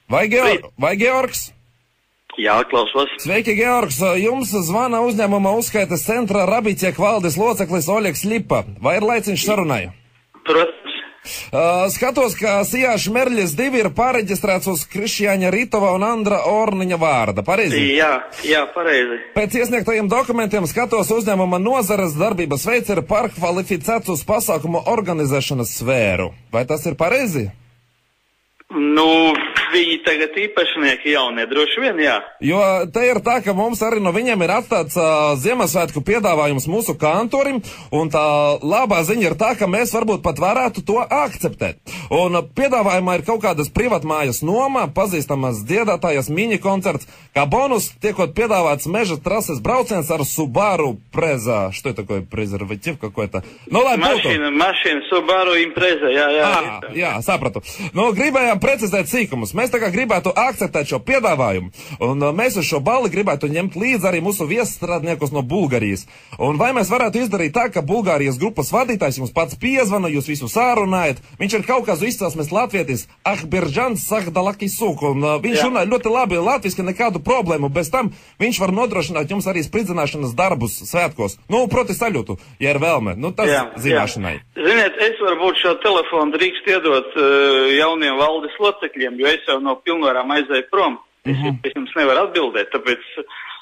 Vai Georgs? Jā, klausos. Sveiki, Georgs. Jums zvana uzņēmuma uzskaitas centra Rabiciek valdes loceklis Oļegs Lipa. Vai ir laiciņš sarunai? Protams. Skatos, ka Sijāša Merļas 2 ir pāreģistrēts uz Krišjāņa Ritova un Andra Orniņa vārda. Pareizi? Jā, pareizi. Pēc iesniegtajiem dokumentiem skatos uzņēmuma nozares darbības veids ir pārkvalificēts uz pasākumu organizēšanas sfēru. Vai tas ir pareizi? Nu, viņi tagad īpašnieki jaunie, droši vien, jā. Jo te ir tā, ka mums arī no viņiem ir atstāts Ziemassvētku piedāvājums mūsu kantorim, un tā labā ziņa ir tā, ka mēs varbūt pat varētu to akceptēt. Un piedāvājumā ir kaut kādas privatmājas noma, pazīstamas dziedātājas mini-koncerts, kā bonus tiekot piedāvāts meža trases brauciens ar Subaru Preza. Что это такое? Презерватив какой-то? Nu, lai būtu. Mašīna, Subaru Impreza, jā. Jā, sapratu. Nu, gribējām precizēt sīkumus. Mēs tā kā gribētu akceptēt šo piedāvājumu, un mēs uz šo balli gribētu ņemt līdzi arī mūsu viesstrādniekus no Bulgārijas. Un vai mēs varētu izdarīt tā, ka Bulgārijas grupas vadītājs jums pats piezvana, jūs visu sārunājat, viņš ir Kaukazu izcelsmes latvietis Ahbirdžans Sahdalakisuk, un viņš runā ļoti labi latviski, nekādu problēmu. Bez tam viņš var nodrošināt jums arī spridzināšanas darbus svētkos. Nu, proti saļūtu, ja ir vēlme. Nu, tas zināšanai. Ziniet, es varbūt šo telefonu drīkst iedot jauniem valdes locekļiem, jo es jau no pilnvarām aizēju prom. Es jums nevaru atbildēt, tāpēc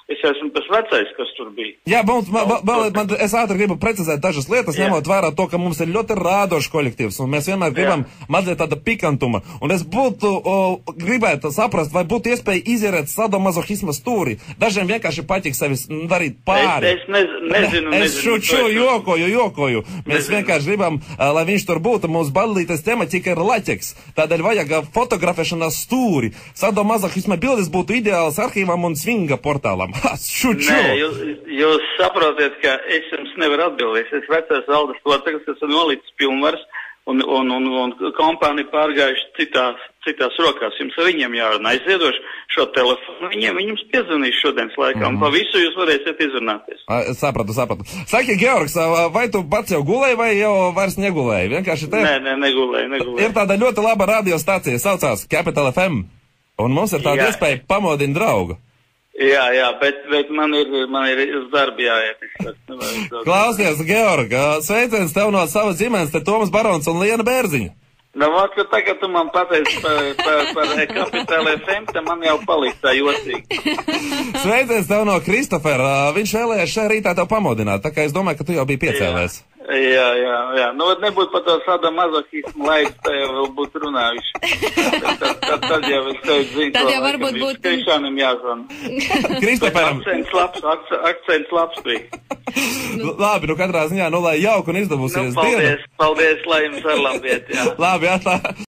es esmu tas vecais, kas tur bija. Jā, es ātri gribu precizēt dažas lietas, ņemot vērā to, ka mums ir ļoti rādošs kolektīvs, un mēs vienmēr gribam mazliet tāda pikantuma. Un es gribētu saprast, vai būtu iespēja izierēt sadomazohisma stūri. Dažiem vienkārši patīk sevi darīt pāri. Es nezinu. Es šuču, jokoju. Mēs vienkārši gribam, lai viņš tur būtu. Mums ballītes tematika ir laķeks. Tādēļ vajag fotografēšanās stūri. Sadomazohisma bildes būtu ideāls arhīvam un svinga portālam. Nē, jūs saprotiet, ka es jums nevaru atbildēt. Es vecais valdes loceklis, kas ir nolicis pilnvaras, un kompānija pārgājuši citās rokās. Jums ar viņiem jārunā. Es iedošu šo telefonu. Viņiem jums piezvanīs šodienas laikā, un pa visu jūs varēsiet izrunāties. Sapratu. Saki, Georgs, vai tu pats jau gulēji, vai jau vairs negulēji? Vienkārši te... Nē, negulēju. Ir tāda ļoti laba radiostacija, saucās Capital FM, un mums ir tāda iespēja pamodināt draugu. Jā, bet man ir uz darbu jāiet. Klausies, Georg, sveiciens tev no savas ģimenes, te Tomas Barons un Liena Bērziņa. Nu, ka tagad tu man pateici par Capital FM, te man jau paliks tā jocīgi. Sveiciens tev no Kristofera, viņš vēlējās šajā rītā tev pamodināt, tā kā es domāju, ka tu jau biji piecēlēs. Jā. Nu, nebūtu par to sadomazohismu laiku, tā jau vēl būtu runājuši. Tad jau es tev zinu, tad jau varbūt būtu... Krišānam jāzvana. Kristoferam. Akcents labs bija. Labi, nu katrā ziņā, lai jauku un izdabūsies dienu. Paldies, lai jums ar labiet, jā. Labi, atā.